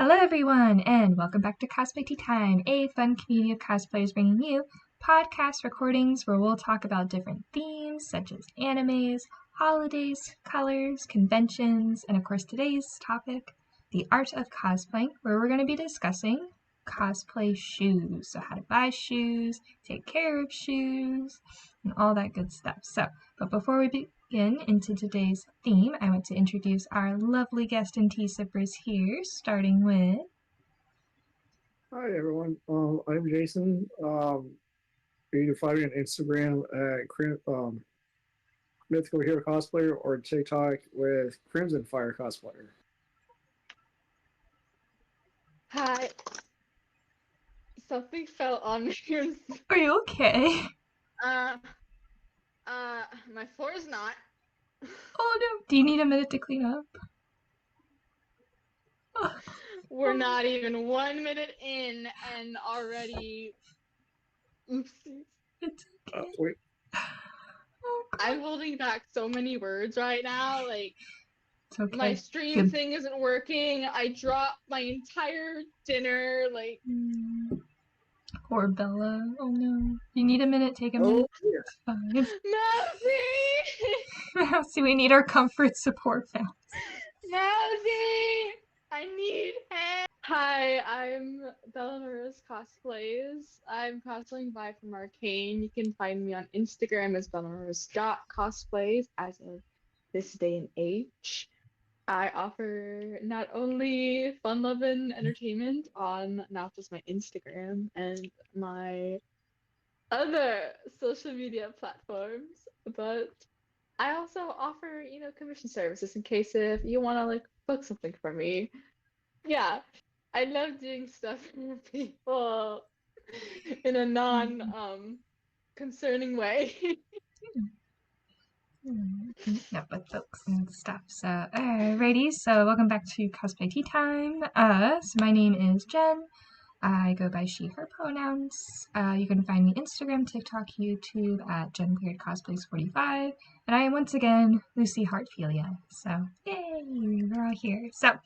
Hello everyone, and welcome back to Cosplay Tea Time, a fun community of cosplayers bringing you podcast recordings where we'll talk about different themes such as animes, holidays, colors, conventions, and of course today's topic, the art of cosplaying, where we're going to be discussing cosplay shoes. So how to buy shoes, take care of shoes, and all that good stuff. But before we begin into today's theme, I want to introduce our lovely guest and tea sippers here, starting with... Hi everyone, I'm Jason. You can find me on Instagram at Mythical Hero Cosplayer or TikTok with Crimson Fire Cosplayer. Hi. Something fell on me. Are you okay? My floor is not. Oh no, do you need a minute to clean up? We're not even 1 minute in and already... Oopsies. It's okay. Wait. Oh, I'm holding back so many words right now. Like, it's okay. my stream thing isn't working. I dropped my entire dinner. Like, poor Bella. Oh no. You need a minute, take a minute. Yeah. It's fine. Mousy! Mousy, we need our comfort support now. Mousy! I need help! Hi, I'm belladonnarose.cosplays. I'm cosplaying Vi from Arcane. You can find me on Instagram as belladonnarose.cosplays as of this day and age. I offer not only fun-loving entertainment on not just my Instagram and my other social media platforms, but I also offer, commission services in case if you want to like book something for me. Yeah, I love doing stuff for people in a concerning way. Yeah, with folks and stuff. So, alrighty, so welcome back to Cosplay Tea Time. So my name is Jen. I go by she, her pronouns. You can find me Instagram, TikTok, YouTube at JenClearedCosplays45. And I am once again Lucy Heartfilia. So, yay, we're all here. So,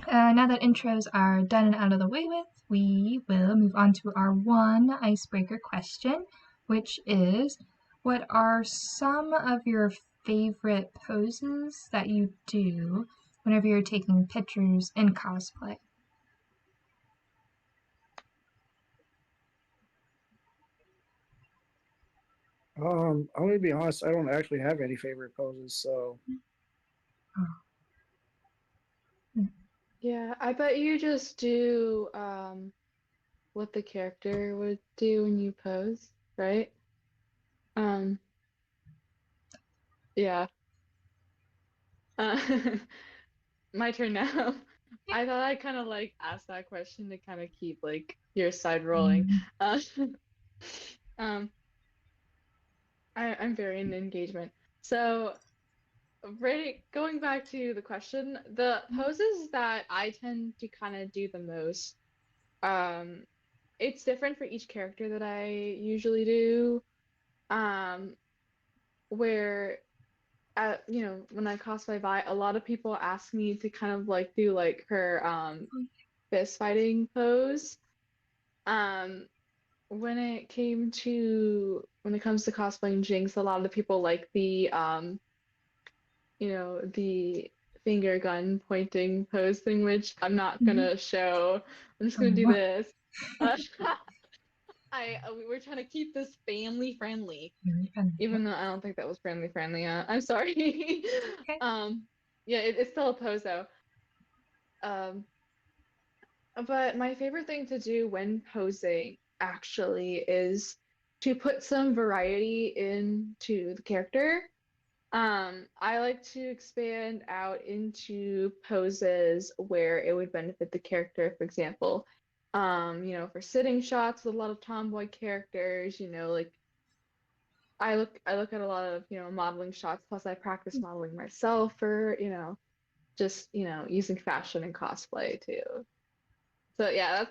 now that intros are done and out of the way with, we will move on to our one icebreaker question, which is, what are some of your favorite poses that you do whenever you're taking pictures in cosplay? I'm gonna be honest, I don't actually have any favorite poses, so Yeah, I bet you just do what the character would do when you pose, right? Um, yeah. Uh, my turn now. I thought I'd kind of like ask that question to kind of keep like your side rolling. Uh, um, I'm very in engagement. So, going back to the question, the poses that I tend to kind of do the most, um, it's different for each character that I usually do. Um, where when I cosplay Vi, a lot of people ask me to kind of like do like her fist fighting pose. Um, when it comes to cosplaying Jinx, a lot of the people like the finger gun pointing pose thing, which I'm not gonna show. I'm just gonna do this. Uh, we're trying to keep this family friendly, even though I don't think that was family friendly. I'm sorry. Okay. Yeah, it's still a pose though. But my favorite thing to do when posing actually is to put some variety into the character. I like to expand out into poses where it would benefit the character. For example, for sitting shots with a lot of tomboy characters, like I look at a lot of, modeling shots, plus I practice modeling myself for, just, using fashion and cosplay too. So yeah,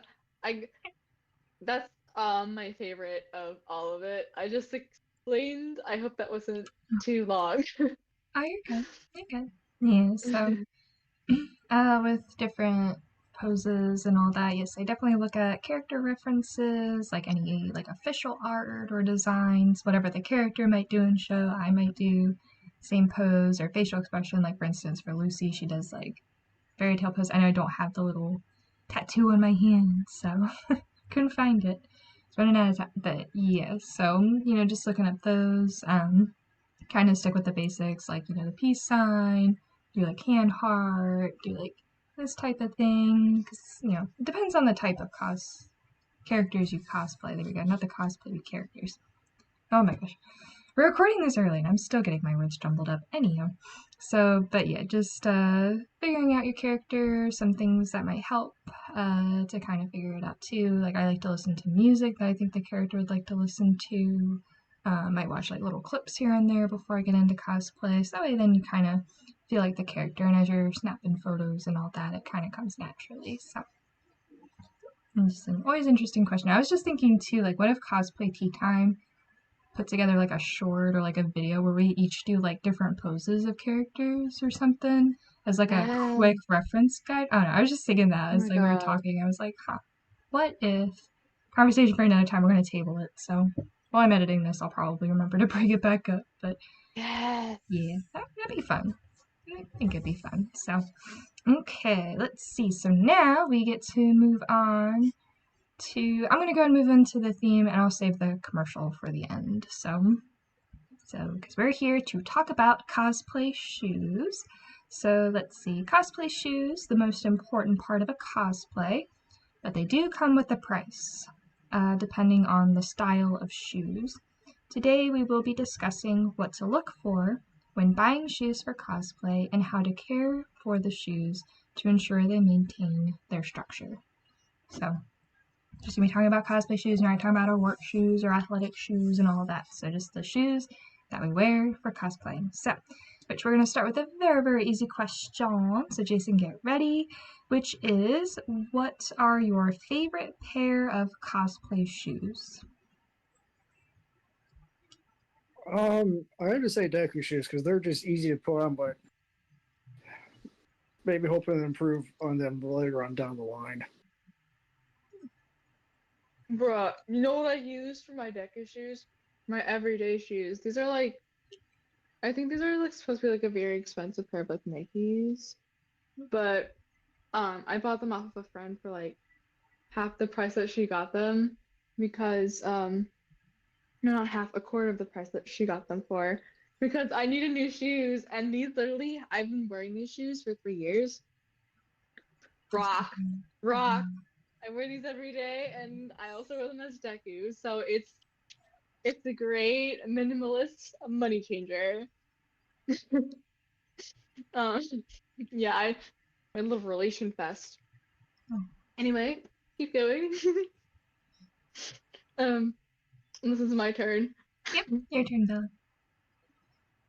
that's my favorite of all of it. I just explained. I hope that wasn't too long. Oh, you're good. You're good. Yeah, so with different poses and all that, yes, I definitely look at character references, like any like official art or designs, whatever the character might do in show, I might do same pose or facial expression. Like for instance, for Lucy, she does like fairy tale pose. I know I don't have the little tattoo on my hand, so couldn't find it. It's running out of time, but yeah. So just looking at those, kind of stick with the basics, like the peace sign, do like hand heart, do like this type of thing, because it depends on the type of characters you cosplay. There we go, not the cosplay characters. Oh my gosh. We're recording this early and I'm still getting my words jumbled up. Anyhow, so, but yeah, just figuring out your character, some things that might help to kind of figure it out too. Like I like to listen to music that I think the character would like to listen to. Might watch like little clips here and there before I get into cosplay. So that way then you kind of feel like the character, and as you're snapping photos and all that, it kind of comes naturally. So interesting. Always interesting question. I was just thinking too, like what if Cosplay Tea Time put together like a short or like a video where we each do like different poses of characters or something as like a quick reference guide. I don't know. I was just thinking that as like we were talking. I was like, what if conversation for another time, we're gonna table it. So while I'm editing this, I'll probably remember to bring it back up. But yeah, that'd be fun. I think it'd be fun. So okay, let's see. So now we get to move on I'm going to go and move into the theme, and I'll save the commercial for the end. So because we're here to talk about cosplay shoes. So let's see, cosplay shoes, the most important part of a cosplay, but they do come with a price, depending on the style of shoes. Today we will be discussing what to look for when buying shoes for cosplay and how to care for the shoes to ensure they maintain their structure. So just gonna be talking about cosplay shoes, and we're talking about our work shoes or athletic shoes and all of that. So just the shoes that we wear for cosplaying. So, which we're gonna start with a very, very easy question. So Jason, get ready. Which is, what are your favorite pair of cosplay shoes? I have to say Deku shoes because they're just easy to put on, but maybe hoping to improve on them later on down the line. Bruh, you know what I use for my Deku shoes? My everyday shoes. These are like, I think these are like supposed to be like a very expensive pair of like Nikes, but I bought them off of a friend for like half the price that she got them because no, not half, a quarter of the price that she got them for because I needed new shoes, and these literally, I've been wearing these shoes for 3 years. Rock. I wear these every day, and I also wear them as Deku, so it's a great minimalist money changer. um, yeah, I love Relation Fest. Anyway, keep going. This is my turn. Yep, your turn, Bella.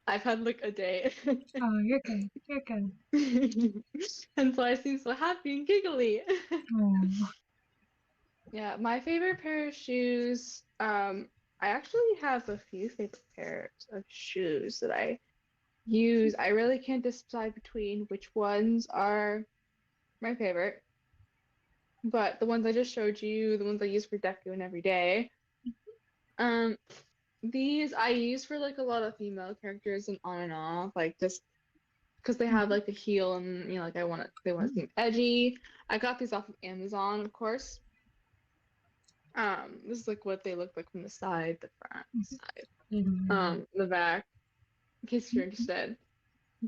I've had like a day. Oh, you're good. You're good. And so I seem so happy and giggly. Oh. Yeah, my favorite pair of shoes, I actually have a few favorite pairs of shoes that I use. I really can't decide between which ones are my favorite, but the ones I just showed you, the ones I use for Deku and every day, these I use for like a lot of female characters and on and off, like just because they have like a heel and like they want to seem edgy. I got these off of Amazon, of course. This is like what they look like from the side, the front, side, the back, in case you're interested.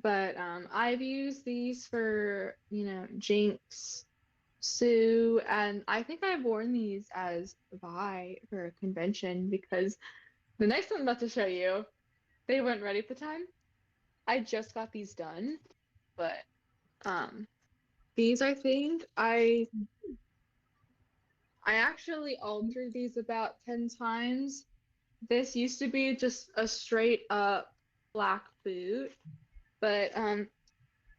But I've used these for, Jinx, Sue, and I think I've worn these as Vi for a convention because the next one I'm about to show you, they weren't ready at the time. I just got these done, but these I think I actually altered these about 10 times. This used to be just a straight up black boot, but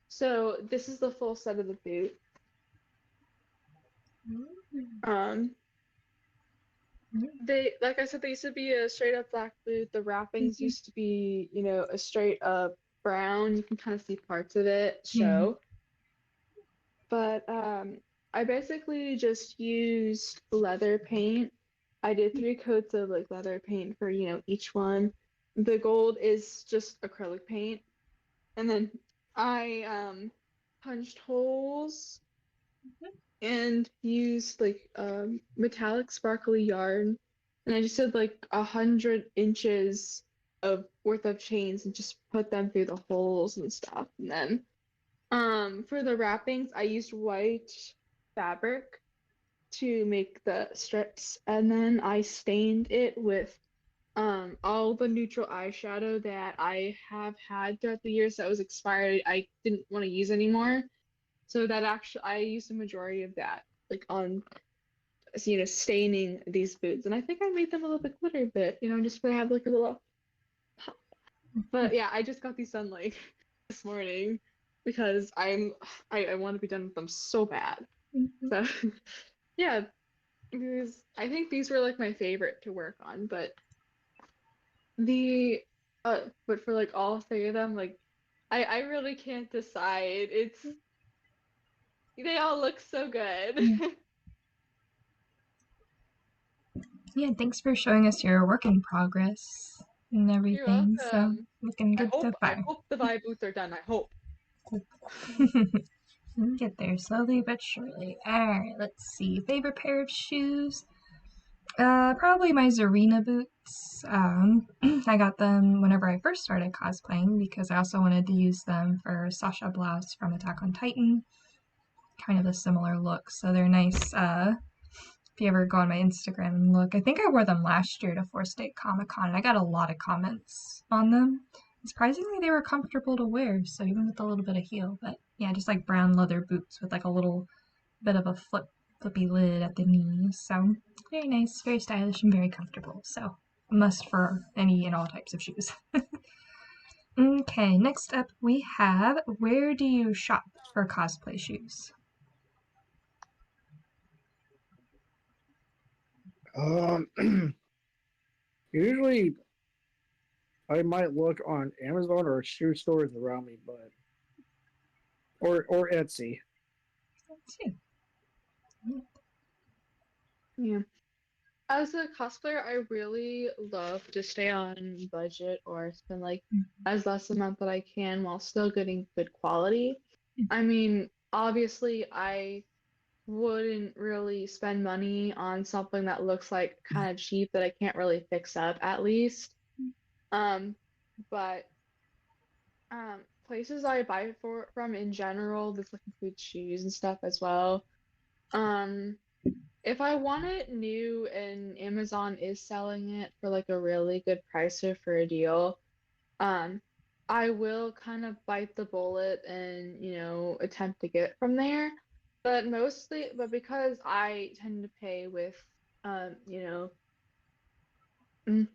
so this is the full set of the boot. They, like I said, they used to be a straight up black boot. The wrappings used to be, a straight up brown. You can kind of see parts of it show. But I basically just used leather paint. I did 3 coats of like leather paint for, each one. The gold is just acrylic paint. And then I punched holes and used like metallic sparkly yarn. And I just did like 100 inches of worth of chains and just put them through the holes and stuff. And then for the wrappings, I used white fabric to make the strips, and then I stained it with all the neutral eyeshadow that I have had throughout the years that was expired. I didn't want to use anymore. So that actually I used the majority of that like on staining these boots. And I think I made them a little bit glitter bit, just to have like a little pop. But yeah, I just got these done like this morning because I want to be done with them so bad. So yeah, I think these were like my favorite to work on, the but for like all 3 of them, like I really can't decide. They all look so good. Yeah, thanks for showing us your work in progress and You're everything. So welcome. looking I good so hope I far. hope the vibe boots are done. I hope. We'll get there slowly but surely. Alright, let's see. Favorite pair of shoes? Probably my Zarina boots. I got them whenever I first started cosplaying because I also wanted to use them for Sasha Blouse from Attack on Titan. Kind of a similar look, so they're nice. If you ever go on my Instagram and look, I think I wore them last year to 4 State Comic Con, and I got a lot of comments on them. Surprisingly, they were comfortable to wear, so even with a little bit of heel. But yeah, just like brown leather boots with like a little bit of a flippy lid at the knees. So very nice, very stylish, and very comfortable. So a must for any and all types of shoes. Okay, next up we have, where do you shop for cosplay shoes? Usually I might look on Amazon or shoe stores around me, but or Etsy. Let's see. Yeah. As a cosplayer, I really love to stay on budget or spend like as less amount that I can while still getting good quality. I mean, obviously, I wouldn't really spend money on something that looks like kind of cheap that I can't really fix up at least. Um, but places I buy from in general, this like includes shoes and stuff as well. Um, if I want it new and Amazon is selling it for like a really good price or for a deal, um, I will kind of bite the bullet and, attempt to get it from there. But because I tend to pay with, um, you know,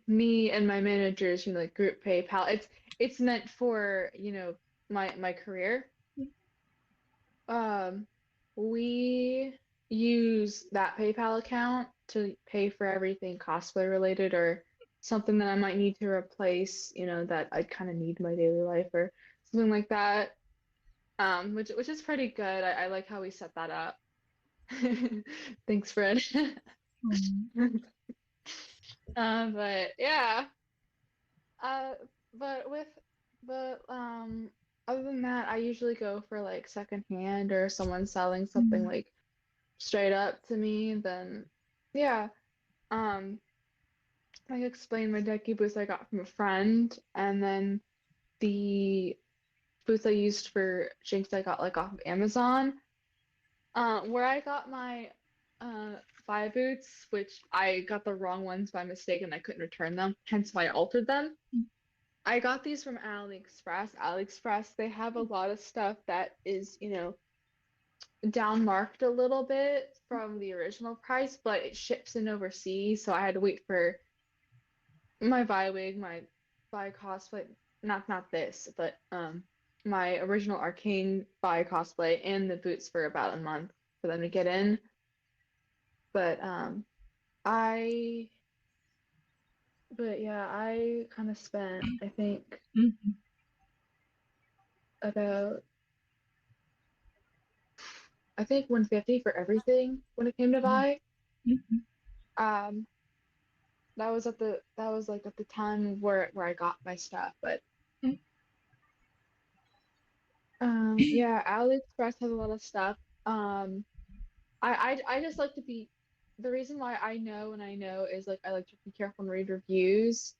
me and my managers, like group PayPal, it's meant for, my career. Um, we use that PayPal account to pay for everything cosplay related or something that I might need to replace, that I kind of need in my daily life or something like that. Which is pretty good. I like how we set that up. Thanks, Fred. But yeah. Uh, but with but other than that, I usually go for like secondhand or someone selling something like straight up to me. Then yeah. Um, I explained my decky boots I got from a friend, and then the boots I used for Jinx I got like off of Amazon. Where I got my Vi boots, which I got the wrong ones by mistake and I couldn't return them, hence why I altered them. I got these from AliExpress. AliExpress, they have a lot of stuff that is, down marked a little bit from the original price, but it ships in overseas, so I had to wait for my Vi wig, my Vi cosplay, not this, but my original Arcane Vi cosplay and the boots for about a month for them to get in. But I but yeah, I kind of spent, I think, about I think 150 for everything when it came to buy. Mm-hmm. Um, that was like at the time where I got my stuff, but yeah, AliExpress has a lot of stuff. Um, I just like to be the reason why I know and I know is like I like to be careful and read reviews,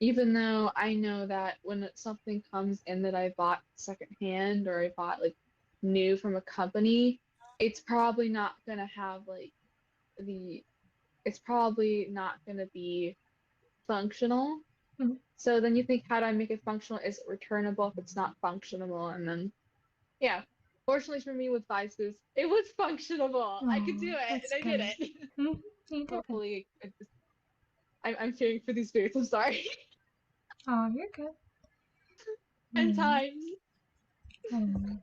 even though I know that when something comes in that I bought secondhand or I bought like new from a company, it's probably not gonna have like the it's probably not gonna be functional. Mm-hmm. So then you think, how do I make it functional? Is it returnable if it's not functional? And then yeah. Fortunately for me with Vices, it was functionable. I could do Oh, it, that's and I did good. it. Mm-hmm. You did it. Hopefully, I'm fearing for these spirits. I'm sorry. Oh, you're good. And Mm. times. Oh,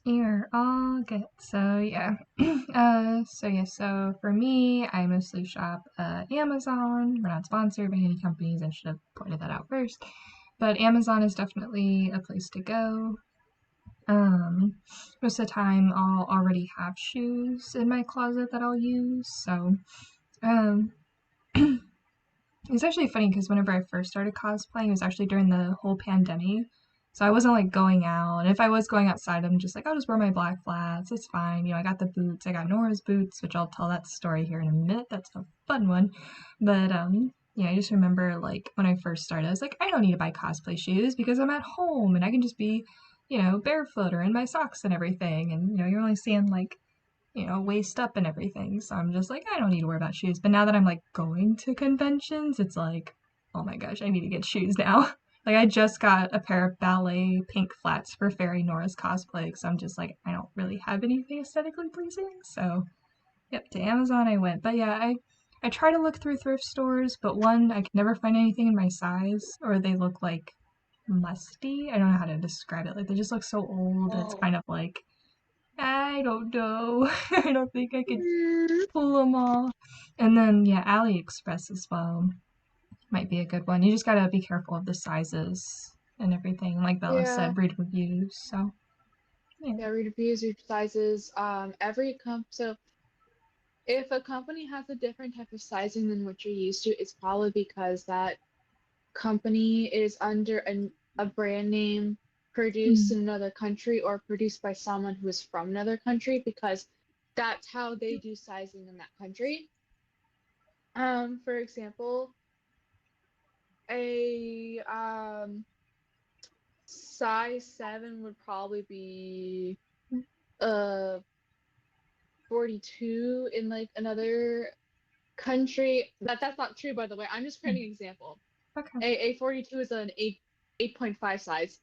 you're all good. So yeah. So for me, I mostly shop at Amazon. We're not sponsored by any companies. I should have pointed that out first. But Amazon is definitely a place to go. Um, Most of the time, I'll already have shoes in my closet that I'll use. So, um, it's actually funny because whenever I first started cosplaying, it was actually during the whole pandemic. So I wasn't like going out. And if I was going outside, I'm just like, I'll just wear my black flats. It's fine. I got the boots. I got Nora's boots, which I'll tell that story here in a minute. That's a fun one. But yeah, I just remember like when I first started, I was like, I don't need to buy cosplay shoes because I'm at home and I can just be, barefoot or in my socks and everything. And you're only seeing like waist up and everything. So I'm just like, I don't need to worry about shoes. But now that I'm like going to conventions, it's like, oh my gosh, I need to get shoes now. Like I just got a pair of ballet pink flats for Fairy Nora's cosplay, so I'm just like, I don't really have anything aesthetically pleasing. So yep, to Amazon I went. But yeah, I try to look through thrift stores, but one, I can never find anything in my size, or they look like musty. I don't know how to describe it. Like they just look so old. It's Oh. kind of like I don't know. I don't think I could pull them off. And then, yeah, AliExpress as well might be a good one. You just gotta be careful of the sizes and everything. Like Bella Yeah. said, read reviews. So, yeah. Yeah, read reviews, read sizes. So if a company has a different type of sizing than what you're used to, it's probably because that company is under a brand name produced Mm. in another country or produced by someone who is from another country because that's how they do sizing in that country. For example, a size 7 would probably be uh 42 in like another country. That's not true, by the way. I'm just creating an example. Okay. A 42 is an 8.5 size.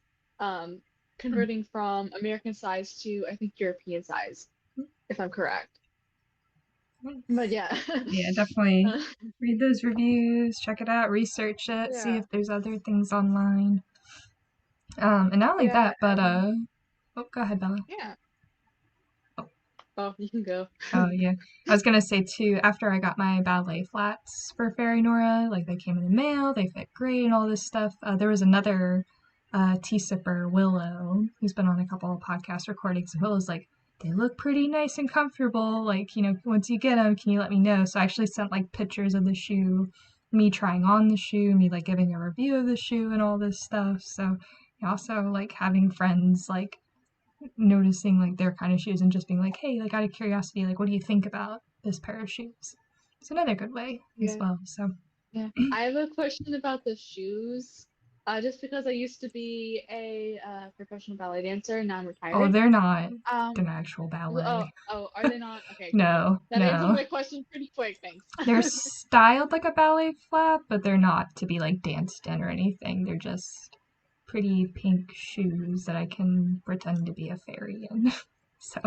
Converting from American size to I think European size, if I'm correct. But yeah. Yeah, definitely Uh, read those reviews, check it out, research it, see yeah. if there's other things online. And not only Yeah, that, but and oh, go ahead, Bella. yeah. Oh, Oh, you can go. oh yeah. I was gonna say too, after I got my ballet flats for Fairy Nora, like they came in the mail, they fit great and all this stuff. There was another tea sipper, Willow, who's been on a couple of podcast recordings, and Willow's like, they look pretty nice and comfortable. Like, once you get them, can you let me know? So I actually sent like pictures of the shoe, me trying on the shoe, me like giving a review of the shoe and all this stuff. So also like having friends like noticing like their kind of shoes and just being like, hey, like out of curiosity, like what do you think about this pair of shoes? It's another good way as Yeah. well. So Yeah. I have a question about the shoes. Just because I used to be a professional ballet dancer, now I'm oh, retired. they're not Um, an actual ballet. oh, are they not? Okay, cool. No, That answers no. my question pretty quick, thanks. They're styled like a ballet flap, but they're not to be like danced in or anything. They're just pretty pink shoes that I can pretend to be a fairy in. So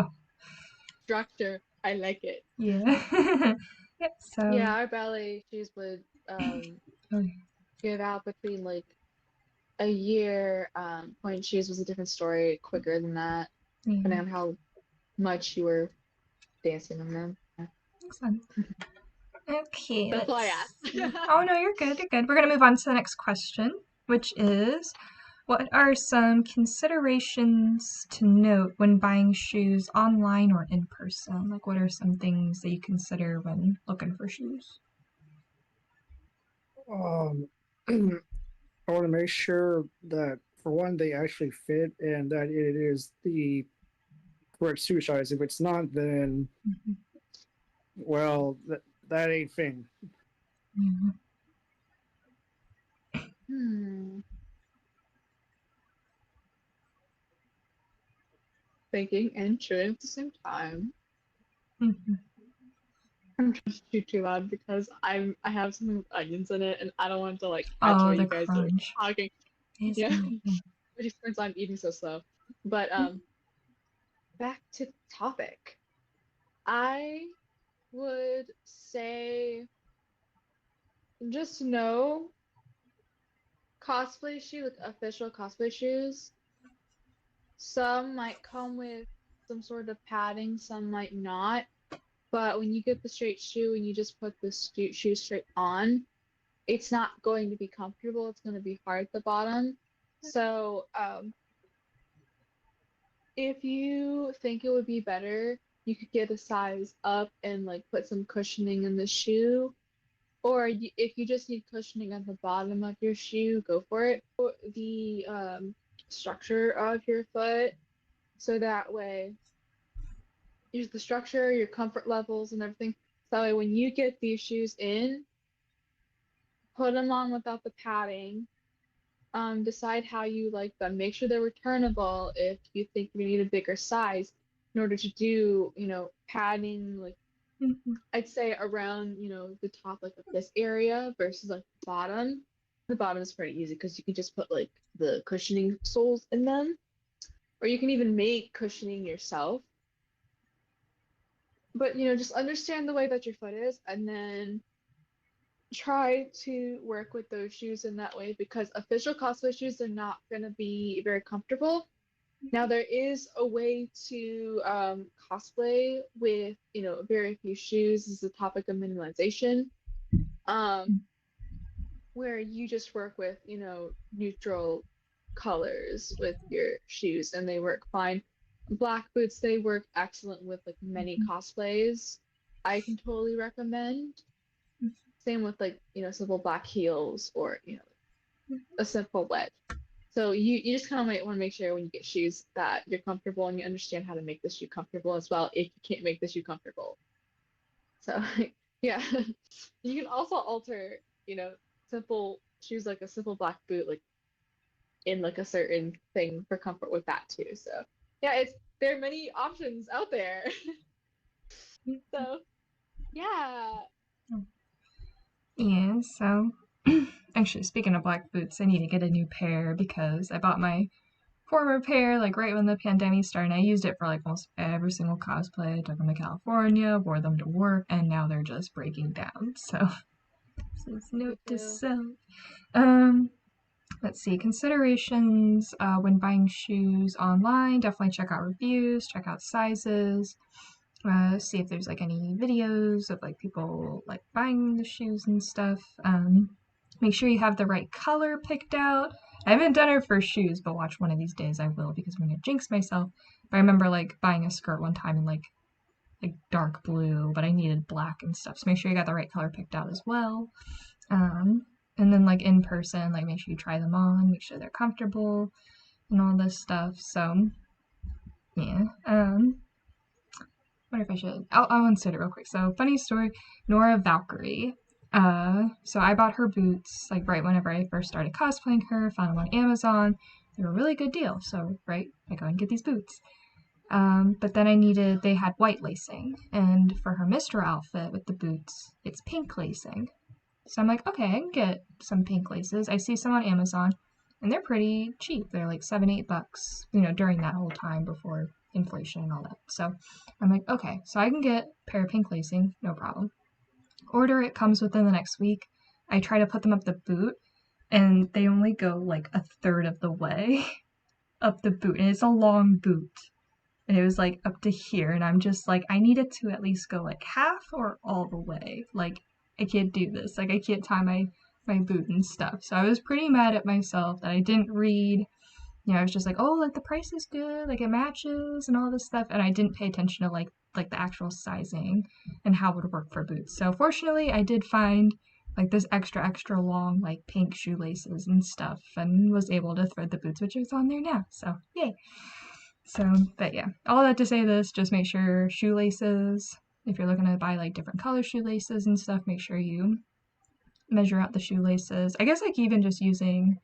Structure, I like it. yeah. Yep, so Yeah, our ballet shoes would okay. give out between like a year. Point shoes was a different story, quicker than that, Yeah, depending on how much you were dancing on them. Yeah. makes sense. Okay, That's all I let's asked. see. Oh no, you're good. You're good. We're gonna move on to the next question, which is, What are some considerations to note when buying shoes online or in person? Like, what are some things that you consider when looking for shoes? Um, I want to make sure that, for one, they actually fit and that it is the correct shoe size. If it's not, then, Mhm. well, that ain't thing. Mhm. Hmm. Thinking and chewing at the same time. Mhm. I'm trying to chew too loud because I have some with onions in it and I don't want to like catch Oh, what the you guys are crunch. talking. Is Yeah, good. which explains why I'm eating so slow. But back to the topic. I would say just know cosplay shoe, like official cosplay shoes. Some might come with some sort of padding, some might not. But when you get the straight shoe and you just put the shoe straight on, it's not going to be comfortable. It's going to be hard at the bottom. So, if you think it would be better, you could get a size up and like put some cushioning in the shoe. Or if you just need cushioning at the bottom of your shoe, go for it. The structure of your foot, so that way, use the structure, your comfort levels, and everything. So that way, when you get these shoes in, put them on without the padding. Decide how you like them. Make sure they're returnable if you think you need a bigger size in order to do, padding, like Mhm. I'd say around, the top like of this area versus like the bottom. The bottom is pretty easy because you can just put like the cushioning soles in them, or you can even make cushioning yourself. But just understand the way that your foot is, and then try to work with those shoes in that way because official cosplay shoes are not going to be very comfortable. Now there is a way to cosplay with very few shoes. This is the topic of minimalization, um, where you just work with neutral colors with your shoes and they work fine. Black boots, they work excellent with like many cosplays. I can totally recommend. Same with like simple black heels or a simple wedge. So you just kind of might want to make sure when you get shoes that you're comfortable and you understand how to make the shoe comfortable as well if you can't make the shoe comfortable. So yeah, you can also alter simple shoes like a simple black boot like in like a certain thing for comfort with that too. So yeah, there are many options out there. So yeah. Yeah, so actually, speaking of black boots, I need to get a new pair because I bought my former pair like right when the pandemic started. I used it for like almost every single cosplay. I took them to California, wore them to work, and now they're just breaking down. So, this Me note to too. self. Um, let's see, considerations when buying shoes online. Definitely check out reviews, check out sizes, see if there's like any videos of like people like buying the shoes and stuff. Make sure you have the right color picked out. I haven't done it for shoes, but watch one of these days I will because I'm gonna jinx myself. But I remember like buying a skirt one time in like dark blue, but I needed black and stuff. So make sure you got the right color picked out as well. Um, and then like in person, like make sure you try them on, make sure they're comfortable and all this stuff. So yeah. What if I should? I'll insert it real quick. So funny story, Nora Valkyrie. So I bought her boots like right whenever I first started cosplaying her. Found them on Amazon. They were a really good deal. So right, I go and get these boots. But then they had white lacing, and for her Mr. outfit with the boots, it's pink lacing. So I'm like, okay, I can get some pink laces. I see some on Amazon, and they're pretty cheap. They're like $7, $8, during that whole time before inflation and all that. So I'm like, okay, so I can get a pair of pink lacing, no problem. Order it, comes within the next week. I try to put them up the boot, and they only go like a third of the way up the boot, and it's a long boot. And it was like up to here, and I'm just like, I needed to at least go like half or all the way. Like, I can't do this. Like, I can't tie my boot and stuff. So I was pretty mad at myself that I didn't read I was just like, oh, like the price is good, like it matches and all this stuff, and I didn't pay attention to like the actual sizing and how it would work for boots. So fortunately, I did find like this extra long like pink shoelaces and stuff, and was able to thread the boots, which is on there now. So yay! So, but yeah, all that to say this, just make sure shoelaces. If you're looking to buy like different color shoelaces and stuff, make sure you measure out the shoelaces. I guess like even just using,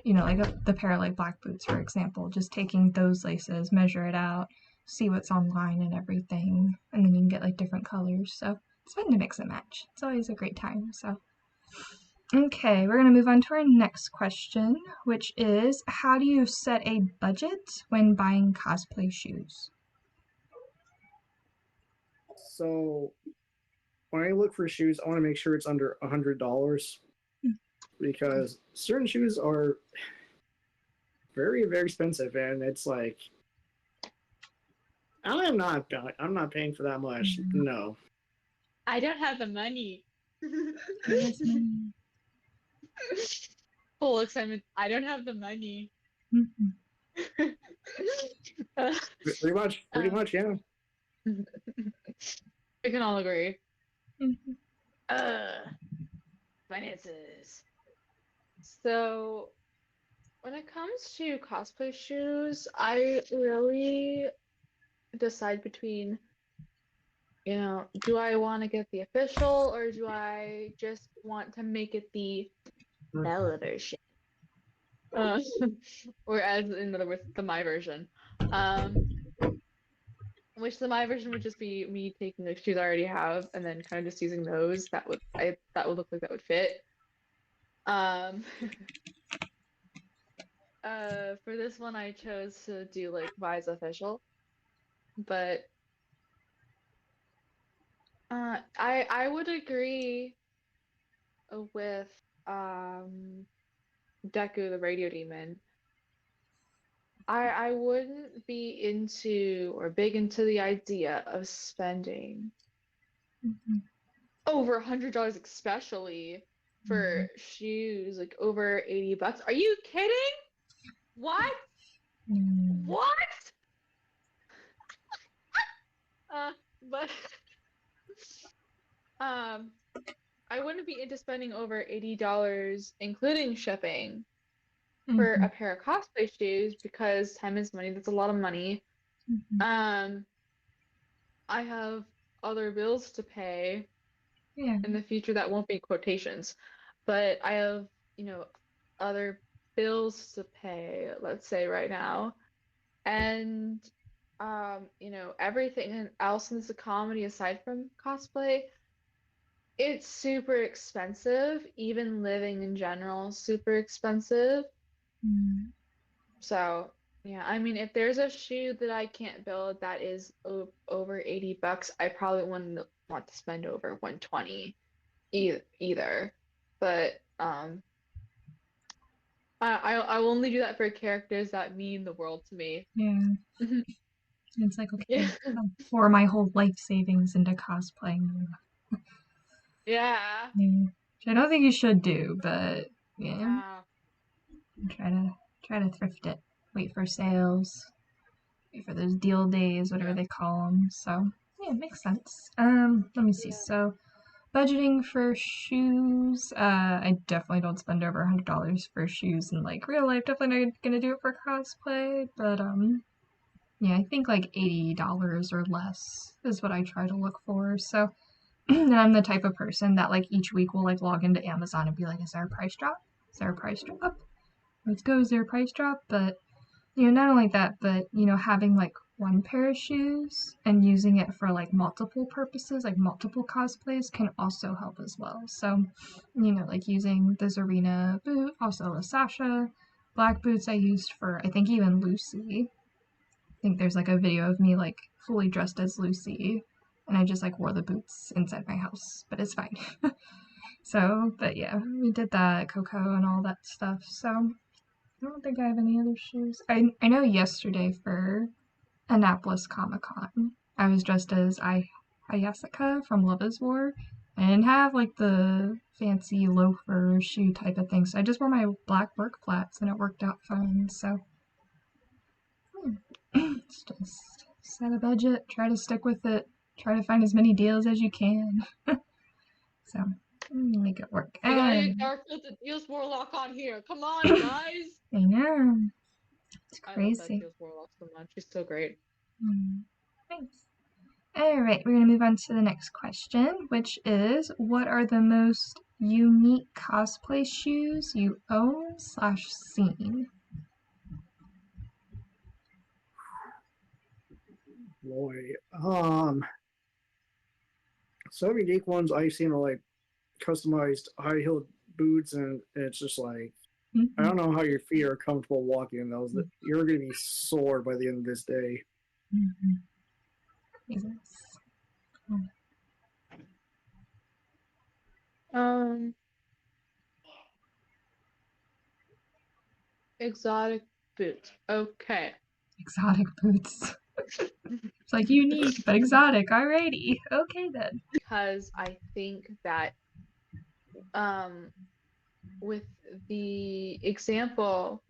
like the pair of like black boots, for example, just taking those laces, measure it out, see what's online and everything, and then you can get like different colors. So it's fun to mix and match. It's always a great time. So, okay, we're going to move on to our next question, which is how do you set a budget when buying cosplay shoes? So when I look for shoes, I want to make sure it's under $100 because certain shoes are very, very expensive, and it's like I'm not paying for that much. No. I don't have the money. Full excitement. I don't have the money. Pretty much, yeah. We can all agree. Finances. So, when it comes to cosplay shoes, I really decide between, do I want to get the official or do I just want to make it the Bella version? Or as in other words, the my version. Which the my version would just be me taking the shoes I already have and then kind of just using those. That would look like that would fit. For this one, I chose to do like Vi's official, but I would agree with Deku the Radio Demon. I wouldn't be into or big into the idea of spending over $100, especially for shoes, like over $80. Are you kidding? What? What? But I wouldn't be into spending over $80, including shipping, for a pair of cosplay shoes because time is money. That's a lot of money. I have other bills to pay in the future that won't be quotations, but I have, other bills to pay, let's say right now. And, everything else in this comedy aside from cosplay, it's super expensive. Even living in general, super expensive. So, yeah, I mean, if there's a shoe that I can't build that is over $80, I probably wouldn't want to spend over 120 either. But I will only do that for characters that mean the world to me. Yeah. It's like, okay, I'll pour my whole life savings into cosplaying. Yeah. Which I don't think you should do, but yeah. Try to thrift it. Wait for sales. Wait for those deal days, whatever they call them. So yeah, it makes sense. Let me see. So budgeting for shoes, I definitely don't spend over $100 for shoes in like real life. Definitely not gonna do it for cosplay, but yeah, I think like $80 or less is what I try to look for. So and I'm the type of person that like each week will like log into Amazon and be like, is there a price drop? Is there a price drop? Let's go, is there a price drop? But not only that, but having like one pair of shoes and using it for like multiple purposes, like multiple cosplays, can also help as well. So, like using the Zarina boot, also a Sasha, black boots I used for, I think, even Lucy. I think there's like a video of me like fully dressed as Lucy, and I just like wore the boots inside my house, but it's fine. So, but yeah, we did that, Coco and all that stuff. So, I don't think I have any other shoes. I know yesterday for Annapolis Comic Con, I was dressed as Ayasaka from Love is War. I didn't have like the fancy loafer shoe type of thing, so I just wore my black work flats and it worked out fine. So It's just set a budget, try to stick with it, try to find as many deals as you can. So, make it work. We gotta And get Darkfield's Deals Warlock on here. Come on, guys! I know. It's I love that crazy. Deals Warlock so much. She's so great. Thanks. Alright, we're going to move on to the next question, which is, what are the most unique cosplay shoes you own/seen? Boy, some unique ones I've seen are like customized high-heeled boots, and it's just like I don't know how your feet are comfortable walking in those. You're gonna be sore by the end of this day. Jesus. Exotic boots. Okay. Exotic boots. It's like unique, but exotic. Alrighty. Okay then. Because I think that with the example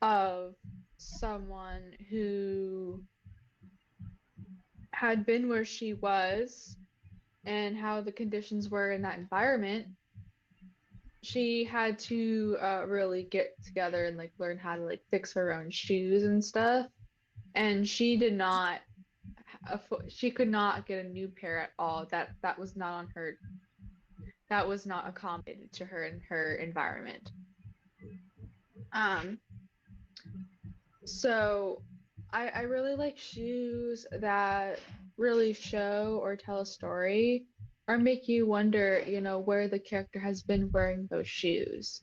of someone who had been where she was and how the conditions were in that environment, she had to really get together and like learn how to like fix her own shoes and stuff. And she did not she could not get a new pair at all. That was not on her. That was not accommodated to her in her environment. So I really like shoes that really show or tell a story or make you wonder, you know, where the character has been wearing those shoes.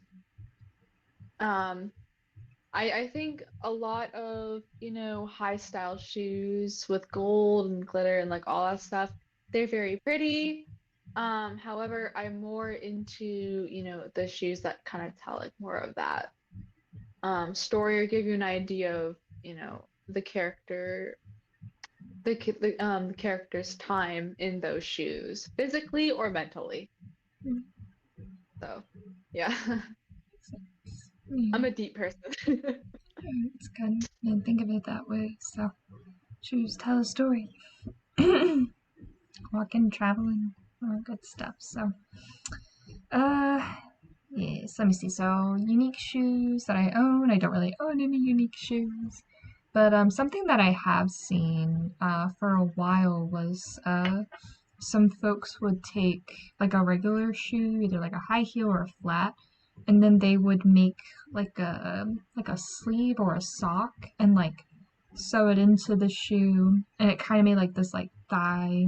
I think a lot of, you know, high style shoes with gold and glitter and like all that stuff, they're very pretty. However, I'm more into, you know, the shoes that kind of tell like more of that story or give you an idea of, you know, the character, the character's time in those shoes, physically or mentally. So, yeah. I'm a deep person. It's good. I didn't think of it that way. So, shoes tell a story. Walking, traveling, all good stuff. So, yes, let me see. So, unique shoes that I own. I don't really own any unique shoes. But something that I have seen for a while was some folks would take like a regular shoe, either like a high heel or a flat, and then they would make like a sleeve or a sock and like sew it into the shoe, and it kind of made like this like thigh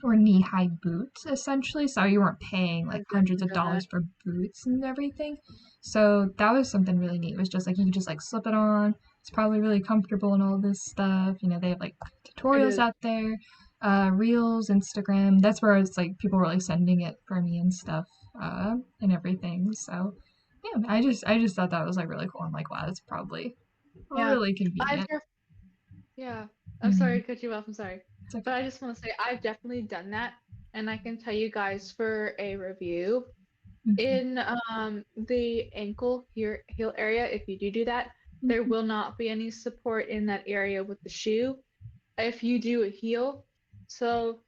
or knee-high boots essentially, so you weren't paying like hundreds of dollars for boots and everything. So that was something really neat. It was just like you could just like slip it on. It's probably really comfortable and all this stuff. You know, they have like tutorials out there, Reels, Instagram. That's where it's like people were like sending it for me and stuff, and everything. So yeah, I just thought that was like really cool. I'm like, wow, that's probably really convenient. Yeah, I'm sorry to cut you off. I'm sorry. Okay. But I just want to say I've definitely done that, and I can tell you guys for a review in the ankle heel area. If you do that, there will not be any support in that area with the shoe. If you do a heel, so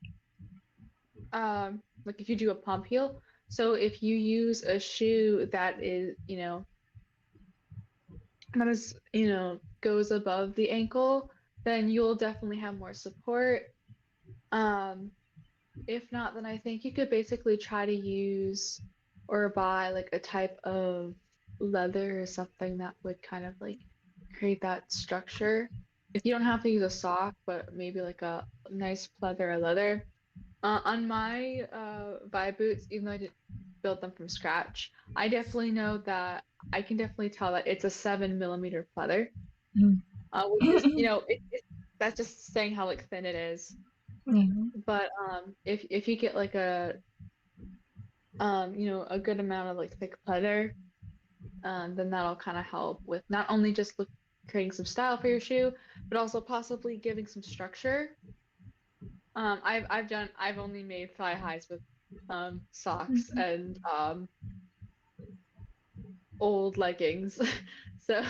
like if you do a pump heel, so if you use a shoe that is, goes above the ankle, then you'll definitely have more support. If not, then I think you could basically try to use or buy like a type of leather or something that would kind of like create that structure. If you don't have to use a sock, but maybe like a nice pleather or leather. On my vibe boots, even though I didn't build them from scratch, I definitely know that I can definitely tell that it's a 7 mm pleather. Which is, that's just saying how like thin it is. But if you get like a a good amount of like thick pleather, then that'll kind of help with not only just creating some style for your shoe, but also possibly giving some structure. I've only made thigh highs with socks and old leggings. So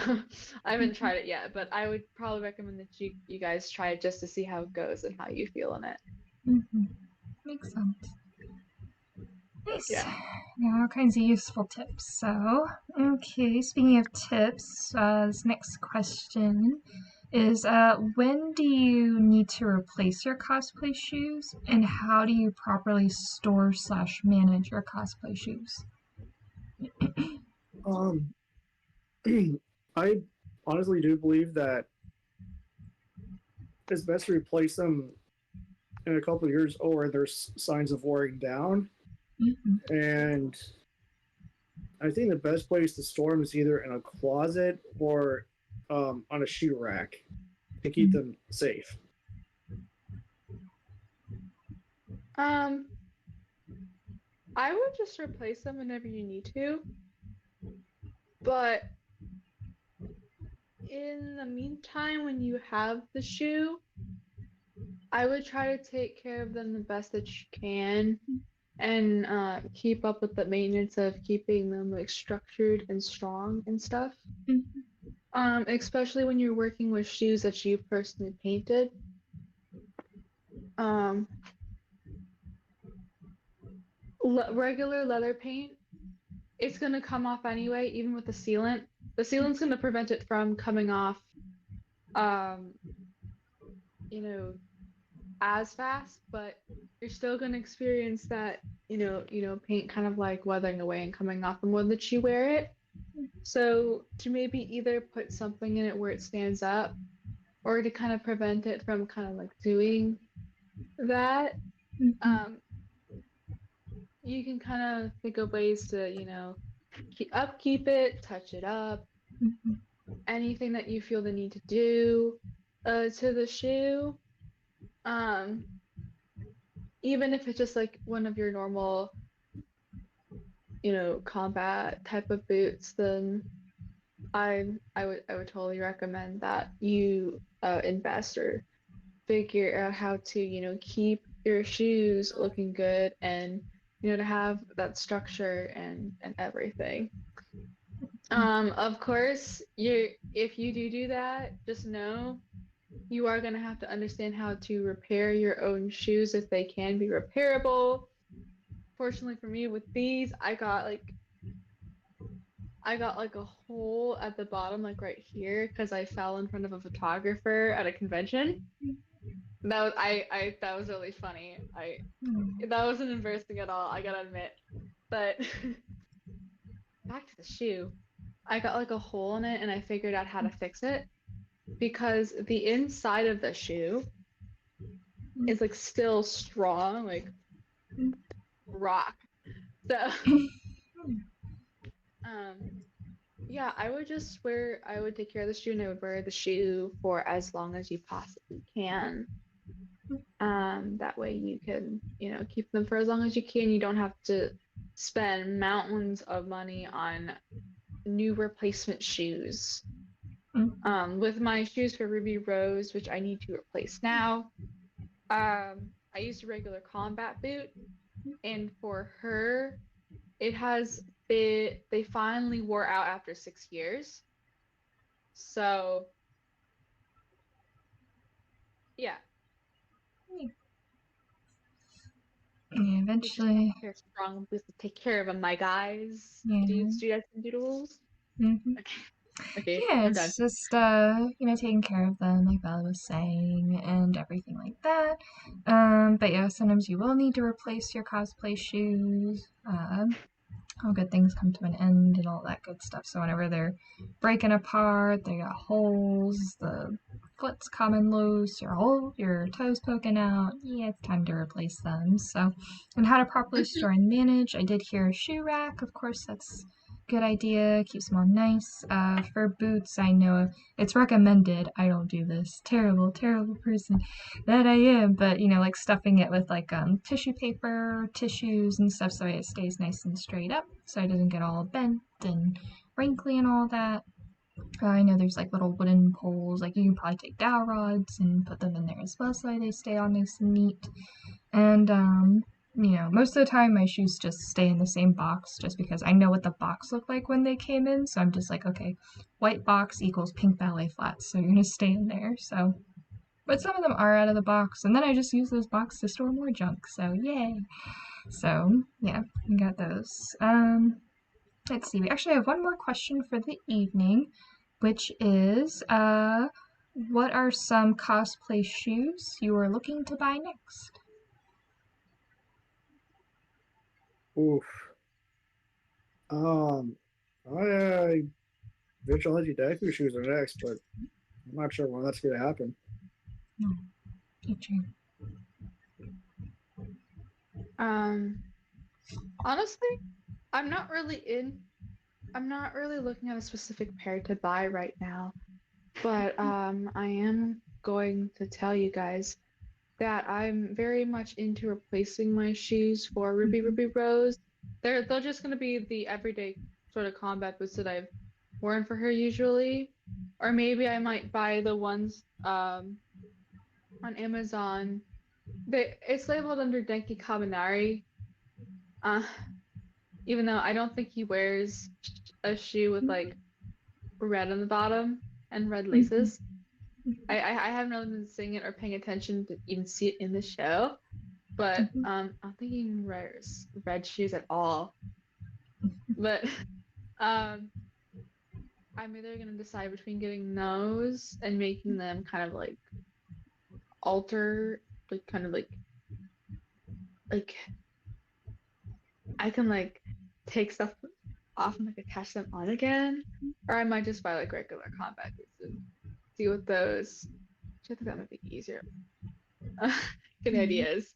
I haven't tried it yet, but I would probably recommend that you guys try it just to see how it goes and how you feel in it. Mm-hmm. Makes sense. Nice. Yeah. Yeah, all kinds of useful tips. So, okay, speaking of tips, this next question is when do you need to replace your cosplay shoes, and how do you properly store slash manage your cosplay shoes? Um, I honestly do believe that it's best to replace them in a couple of years or there's signs of wearing down. Mm-hmm. And I think the best place to store them is either in a closet or on a shoe rack to keep them safe. I would just replace them whenever you need to, but in the meantime, when you have the shoe, I would try to take care of them the best that you can and keep up with the maintenance of keeping them like structured and strong and stuff. Especially when you're working with shoes that you personally painted. Um, Regular leather paint, it's gonna come off anyway, even with the sealant. The sealant's gonna prevent it from coming off, um, you know, as fast, but you're still gonna experience that, paint kind of like weathering away and coming off the more that you wear it. So to maybe either put something in it where it stands up, or to kind of prevent it from kind of like doing that, um, you can kind of think of ways to, keep it, touch it up, anything that you feel the need to do to the shoe. Um, Even if it's just like one of your normal, combat type of boots, then I would totally recommend that you invest or figure out how to, keep your shoes looking good and to have that structure and everything. Of course, if you do that, just know you are going to have to understand how to repair your own shoes if they can be repairable. Fortunately for me, with these, I got like a hole at the bottom, like right here, because I fell in front of a photographer at a convention. That was really funny. That wasn't embarrassing at all, I gotta admit. But back to the shoe. I got like a hole in it and I figured out how to fix it because the inside of the shoe is like still strong, like rock. So, yeah, I would take care of the shoe and I would wear the shoe for as long as you possibly can. That way you can, keep them for as long as you can. You don't have to spend mountains of money on new replacement shoes. With my shoes for Ruby Rose, which I need to replace now, I used a regular combat boot, and for her, they finally wore out after 6 years. So, yeah. Yeah, eventually. They're strong boots to take care of them, my guys. Yeah. Dudes, and doodles. Okay, Yeah, I'm done. it's just taking care of them, like Bella was saying, and everything like that. But yeah, sometimes you will need to replace your cosplay shoes. All good things come to an end and all that good stuff. So whenever they're breaking apart, they got holes, the foot's coming loose, your toes poking out. Yeah, it's time to replace them. So, and how to properly store and manage. I did hear a shoe rack. Of course, that's a good idea. Keeps them all nice. For boots, I know it's recommended. I don't do this. Terrible, terrible person that I am. But like stuffing it with like tissue paper, tissues and stuff, so it stays nice and straight up, so it doesn't get all bent and wrinkly and all that. I know there's like little wooden poles, like you can probably take dowel rods and put them in there as well, so they stay all nice and neat. And most of the time my shoes just stay in the same box just because I know what the box looked like when they came in. So I'm just like, okay, white box equals pink ballet flats. So you're going to stay in there. So, but some of them are out of the box. And then I just use those boxes to store more junk. So yay. So yeah, we got those. Let's see. We actually have one more question for the evening, which is, what are some cosplay shoes you are looking to buy next? Oof. I Vigilante Deku shoes are next, but I'm not sure when that's gonna happen. Future. Honestly, I'm not really looking at a specific pair to buy right now, but I am going to tell you guys that I'm very much into replacing my shoes for Ruby Ruby Rose. They're just gonna be the everyday sort of combat boots that I've worn for her usually, or maybe I might buy the ones on Amazon. It's labeled under Denki Kaminari. Uh, even though I don't think he wears a shoe with like red on the bottom and red laces. I haven't really been seeing it or paying attention to even see it in the show, but I don't think he even wears red shoes at all. But I'm either gonna decide between getting those and making them kind of like alter, like kind of like I can like take stuff off and like attach them on again, or I might just buy like regular combat boots and deal with those. Which I think that might be easier. Good ideas.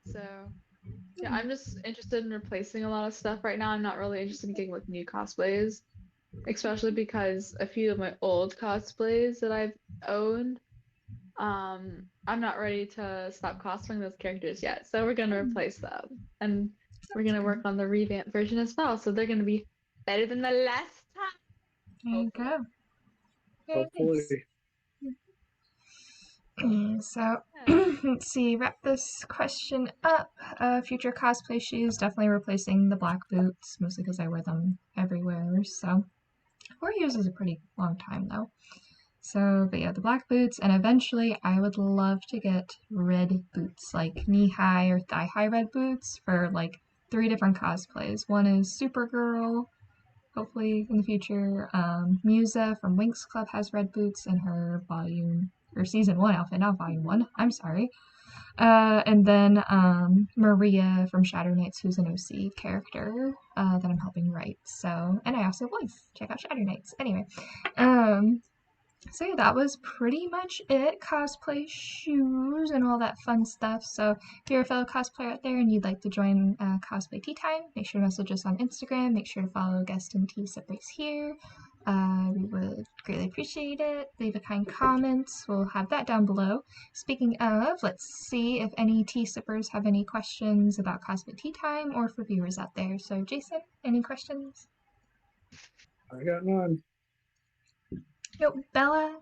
So yeah, I'm just interested in replacing a lot of stuff right now. I'm not really interested in getting like new cosplays, especially because a few of my old cosplays that I've owned, I'm not ready to stop cosplaying those characters yet. So we're gonna replace them, and we're gonna work on the revamped version as well. So they're gonna be better than the last time. There you go. Very Hopefully. nice. So let's see, wrap this question up. Future cosplay shoes, definitely replacing the black boots, mostly because I wear them everywhere. So 4 years is a pretty long time though. So, but yeah, the black boots, and eventually I would love to get red boots, like knee-high or thigh-high red boots for like 3 different cosplays. One is Supergirl, hopefully in the future. Musa from Winx Club has red boots in her season 1 outfit, not volume 1. I'm sorry. And then Maria from Shadow Knights, who's an OC character that I'm helping write. So, and I also voice. Check out Shadow Knights. Anyway, so yeah, that was pretty much it. Cosplay shoes and all that fun stuff. So if you're a fellow cosplayer out there and you'd like to join Cosplay Tea Time, make sure to message us on Instagram. Make sure to follow Guest and Tea Sippers here. We would greatly appreciate it. Leave a kind comment. We'll have that down below. Speaking of, let's see if any tea sippers have any questions about Cosplay Tea Time or for viewers out there. So Jason, any questions? I got none. Nope. Bella?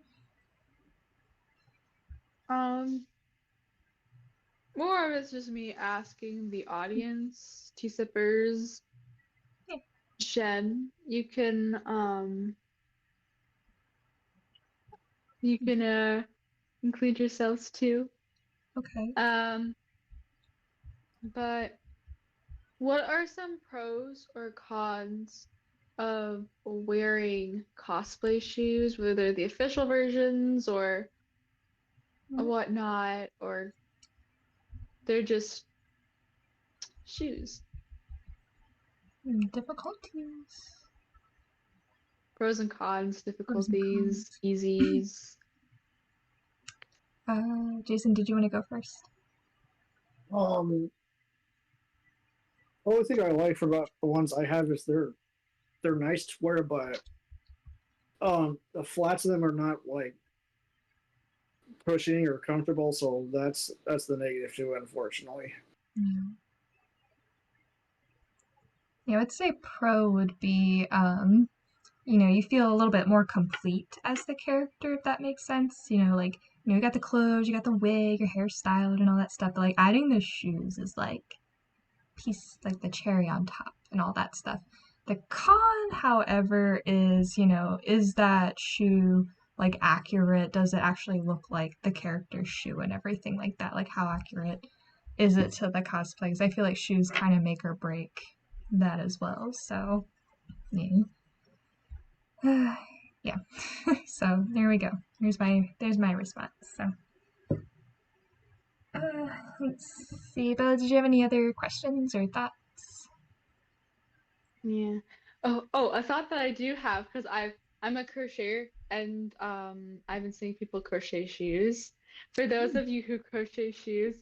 More of it's just me asking the audience, tea sippers. Yeah. Jen, you can include yourselves too. Okay. But what are some pros or cons of wearing cosplay shoes, whether they're the official versions or whatnot, or they're just shoes? Difficulties. Pros and cons, Pros and difficulties, easies. Jason, did you want to go first? The only thing I like about the ones I have is they're nice to wear, but the flats of them are not like pushing or comfortable, so that's the negative too, unfortunately. Yeah, I would say pro would be, you feel a little bit more complete as the character, if that makes sense. Like you got the clothes, you got the wig, your hair styled and all that stuff, but like adding the shoes is like like the cherry on top and all that stuff. The con, however, is, is that shoe like accurate? Does it actually look like the character's shoe and everything like that? Like how accurate is it to the cosplays? I feel like shoes kind of make or break that as well. So, yeah. Yeah. So there we go. There's my response. So let's see, Bella, did you have any other questions or thoughts? Yeah. Oh, a thought that I do have because I'm a crocheter and I've been seeing people crochet shoes. For those of you who crochet shoes,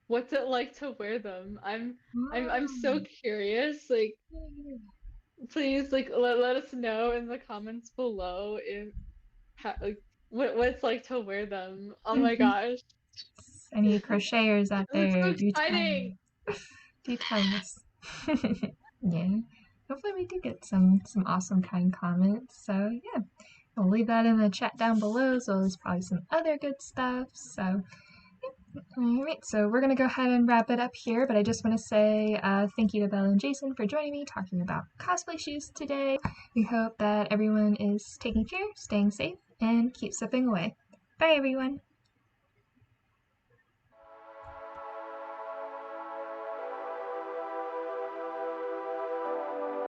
what's it like to wear them? I'm so curious. Like, please, like, let us know in the comments below if like what it's like to wear them. Oh my gosh. Any crocheters out It's so there, exciting. do tell us. Yeah. Hopefully we do get some awesome kind comments. So yeah, I'll leave that in the chat down below. So there's probably some other good stuff. So alright, so we're gonna go ahead and wrap it up here. But I just want to say thank you to Belle and Jason for joining me talking about cosplay shoes today. We hope that everyone is taking care, staying safe, and keep stepping away. Bye everyone.